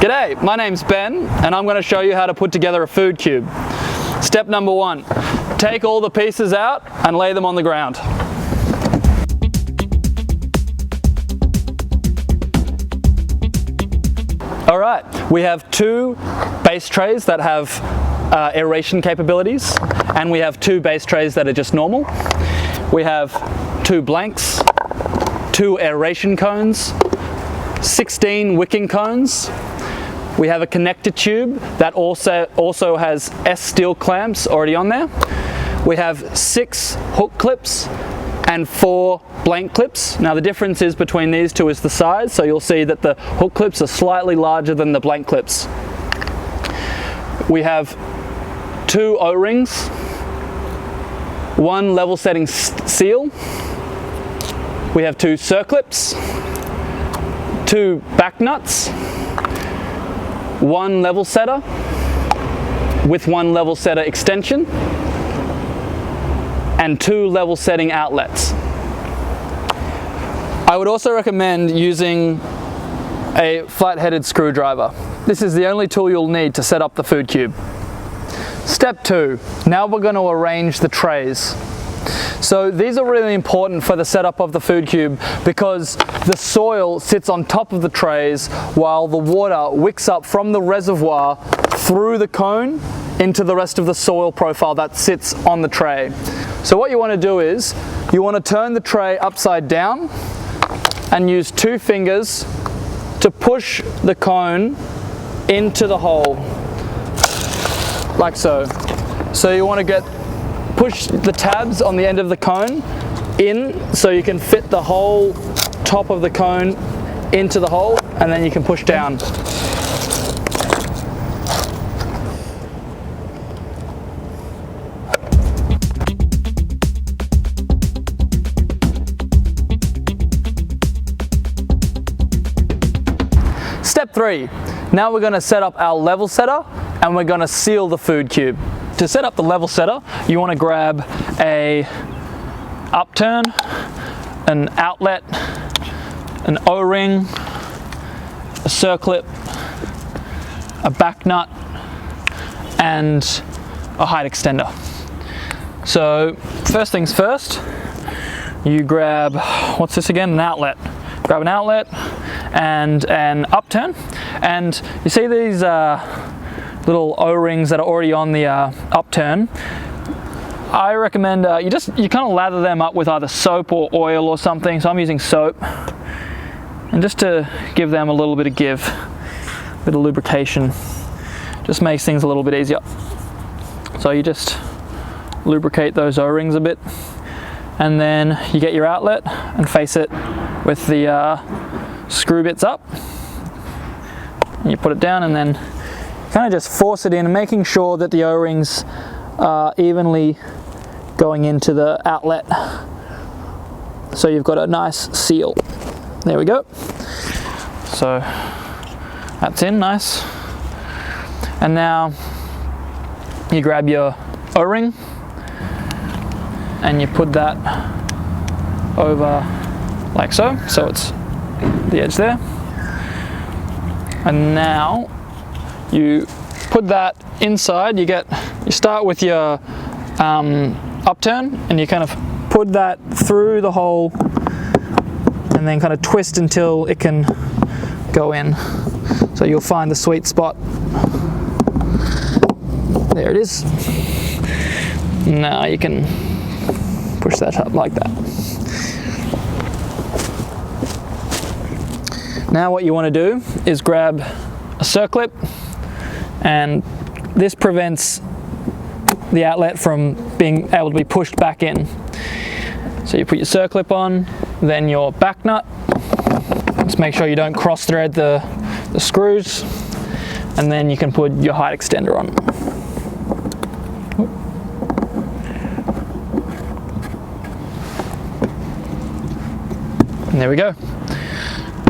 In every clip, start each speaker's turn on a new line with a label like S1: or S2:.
S1: G'day, my name's Ben and I'm going to show you how to put together a food cube. Step number 1, take all the pieces out and lay them on the ground. Alright, we have 2 base trays that have aeration capabilities, and we have 2 base trays that are just normal. We have 2 blanks, 2 aeration cones, 16 wicking cones. We have a connector tube that also has S steel clamps already on there. We have 6 hook clips and 4 blank clips. Now the difference is between these 2 is the size, so you'll see that the hook clips are slightly larger than the blank clips. We have 2 O-rings, 1 level setting seal. We have 2 circlips, 2 back nuts, 1 level setter with 1 level setter extension, and 2 level setting outlets. I would also recommend using a flat-headed screwdriver. This is the only tool you'll need to set up the food cube. Step 2, now we're going to arrange the trays. So these are really important for the setup of the food cube because the soil sits on top of the trays while the water wicks up from the reservoir through the cone into the rest of the soil profile that sits on the tray. So what you want to do is you want to turn the tray upside down and use 2 fingers to push the cone into the hole, like so. So you want to push the tabs on the end of the cone in so you can fit the whole top of the cone into the hole, and then you can push down. Step 3, now we're going to set up our level setter and we're going to seal the food cube. To set up the level setter, you want to grab a upturn, an outlet, an O-ring, a circlip, a back nut, and a height extender. So first things first, you grab, what's this again, an outlet. Grab an outlet and an upturn, and you see these little O-rings that are already on the upturn. I recommend you kind of lather them up with either soap or oil or something. So I'm using soap, and just to give them a little bit of give, a bit of lubrication, just makes things a little bit easier. So you just lubricate those O-rings a bit, and then you get your outlet and face it with the screw bits up. And you put it down and then kind of just force it in, making sure that the O-rings are evenly going into the outlet, so you've got a nice seal. There we go. So that's in nice. And now you grab your O-ring and you put that over like so, so it's the edge there. And now you put that inside. You start with your upturn, and you kind of put that through the hole and then kind of twist until it can go in. So you'll find the sweet spot. There it is. Now you can push that up like that. Now what you want to do is grab a circlip, and this prevents the outlet from being able to be pushed back in. So you put your circlip on, then your back nut. Just make sure you don't cross thread the screws, and then you can put your height extender on. And there we go.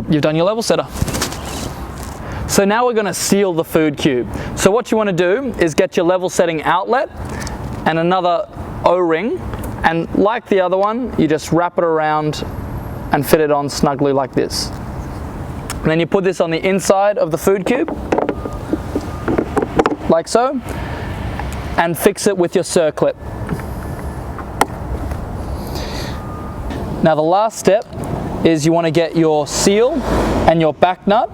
S1: You've done your level setter. So now we're going to seal the food cube. So what you want to do is get your level setting outlet and another O-ring, and like the other one, you just wrap it around and fit it on snugly like this. And then you put this on the inside of the food cube, like so, and fix it with your circlip. Now the last step is you want to get your seal and your back nut,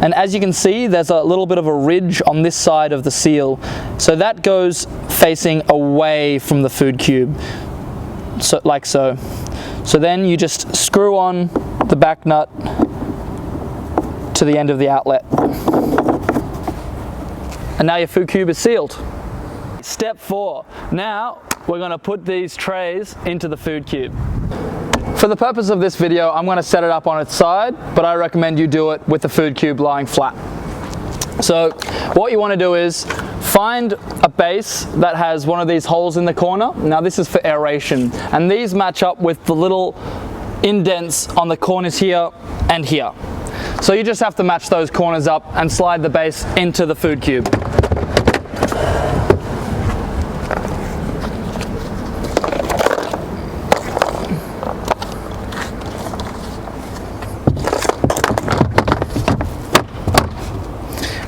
S1: and as you can see there's a little bit of a ridge on this side of the seal, so that goes facing away from the food cube, so like so. So then you just screw on the back nut to the end of the outlet, and now your food cube is sealed. Step 4. Now we're going to put these trays into the food cube. For the purpose of this video, I'm going to set it up on its side, but I recommend you do it with the food cube lying flat. So what you want to do is find a base that has one of these holes in the corner. Now this is for aeration, and these match up with the little indents on the corners here and here. So you just have to match those corners up and slide the base into the food cube.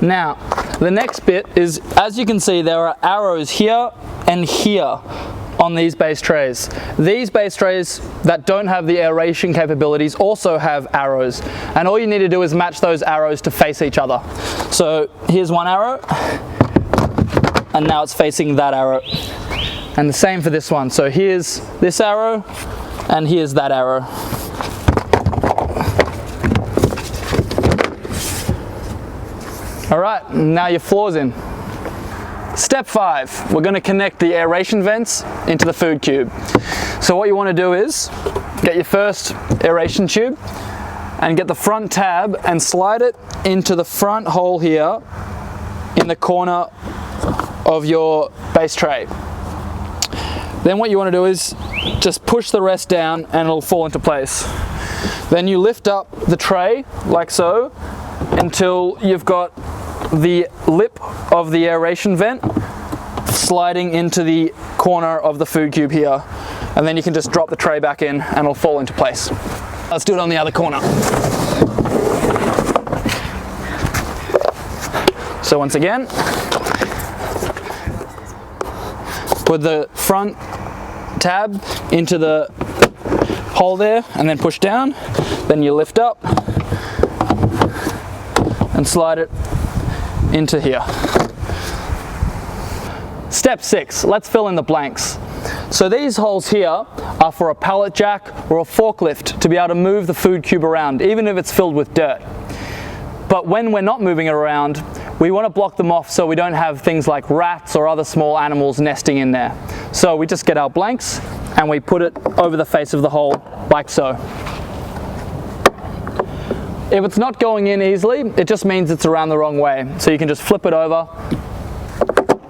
S1: Now, the next bit is, as you can see, there are arrows here and here on these base trays. These base trays that don't have the aeration capabilities also have arrows, and all you need to do is match those arrows to face each other. So here's one arrow, and now it's facing that arrow. And the same for this one. So here's this arrow, and here's that arrow. All right, now your floor's in. Step 5, we're going to connect the aeration vents into the food cube. So what you want to do is get your first aeration tube and get the front tab and slide it into the front hole here in the corner of your base tray. Then what you want to do is just push the rest down and it'll fall into place. Then you lift up the tray like so until you've got the lip of the aeration vent sliding into the corner of the food cube here, and then you can just drop the tray back in and it'll fall into place. Let's do it on the other corner. So once again, put the front tab into the hole there and then push down, then you lift up and slide it into here. Step 6, let's fill in the blanks. So these holes here are for a pallet jack or a forklift to be able to move the food cube around, even if it's filled with dirt. But when we're not moving it around, we want to block them off so we don't have things like rats or other small animals nesting in there. So we just get our blanks and we put it over the face of the hole like so. If it's not going in easily, it just means it's around the wrong way. So you can just flip it over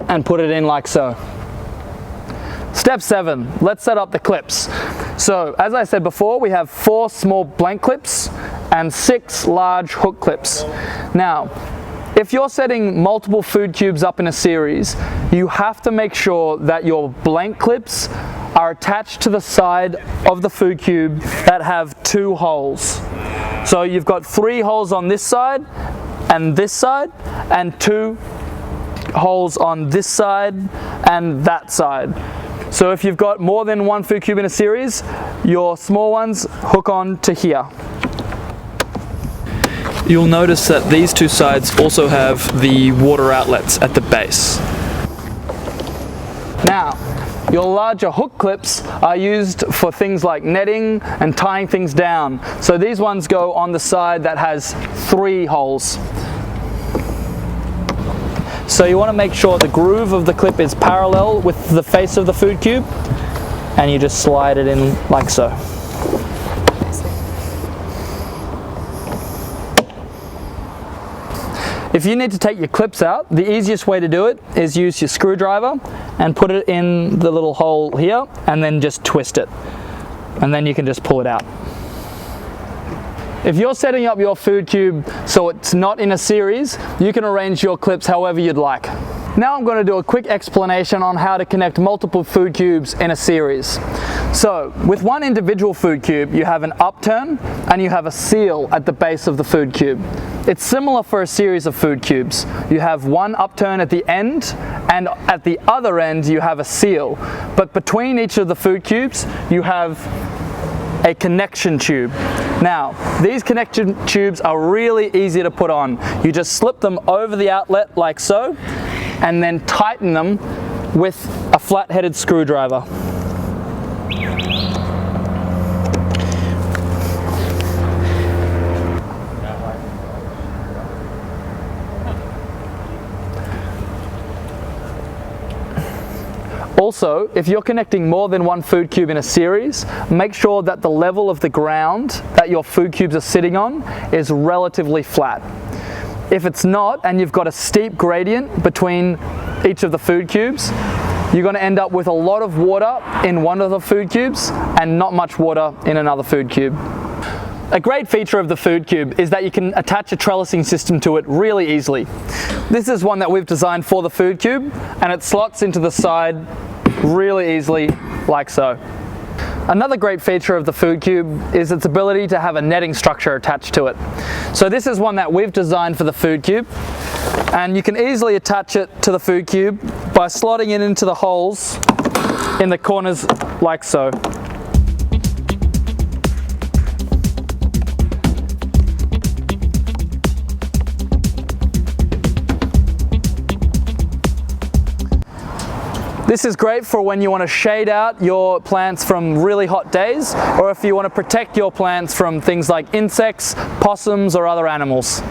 S1: and put it in like so. Step 7, let's set up the clips. So as I said before, we have 4 small blank clips and 6 large hook clips. Now, if you're setting multiple food cubes up in a series, you have to make sure that your blank clips are attached to the side of the food cube that have 2 holes. So you've got 3 holes on this side, and 2 holes on this side and that side. So if you've got more than one food cube in a series, your small ones hook on to here. You'll notice that these 2 sides also have the water outlets at the base. Now, your larger hook clips are used for things like netting and tying things down. So these ones go on the side that has 3 holes. So you want to make sure the groove of the clip is parallel with the face of the food cube, and you just slide it in like so. If you need to take your clips out, the easiest way to do it is use your screwdriver and put it in the little hole here and then just twist it. And then you can just pull it out. If you're setting up your food cube so it's not in a series, you can arrange your clips however you'd like. Now I'm going to do a quick explanation on how to connect multiple food cubes in a series. So with one individual food cube, you have an upturn and you have a seal at the base of the food cube. It's similar for a series of food cubes. You have one upturn at the end, and at the other end you have a seal. But between each of the food cubes, you have a connection tube. Now, these connection tubes are really easy to put on. You just slip them over the outlet like so, and then tighten them with a flat-headed screwdriver. Also, if you're connecting more than one food cube in a series, make sure that the level of the ground that your food cubes are sitting on is relatively flat. If it's not, and you've got a steep gradient between each of the food cubes, you're going to end up with a lot of water in one of the food cubes and not much water in another food cube. A great feature of the food cube is that you can attach a trellising system to it really easily. This is one that we've designed for the food cube, and it slots into the side really easily, like so. Another great feature of the food cube is its ability to have a netting structure attached to it. So this is one that we've designed for the food cube, and you can easily attach it to the food cube by slotting it into the holes in the corners like so. This is great for when you want to shade out your plants from really hot days, or if you want to protect your plants from things like insects, possums, or other animals.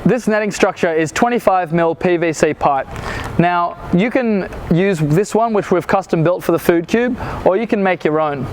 S1: This netting structure is 25mm PVC pipe. Now, you can use this one, which we've custom built for the food cube, or you can make your own.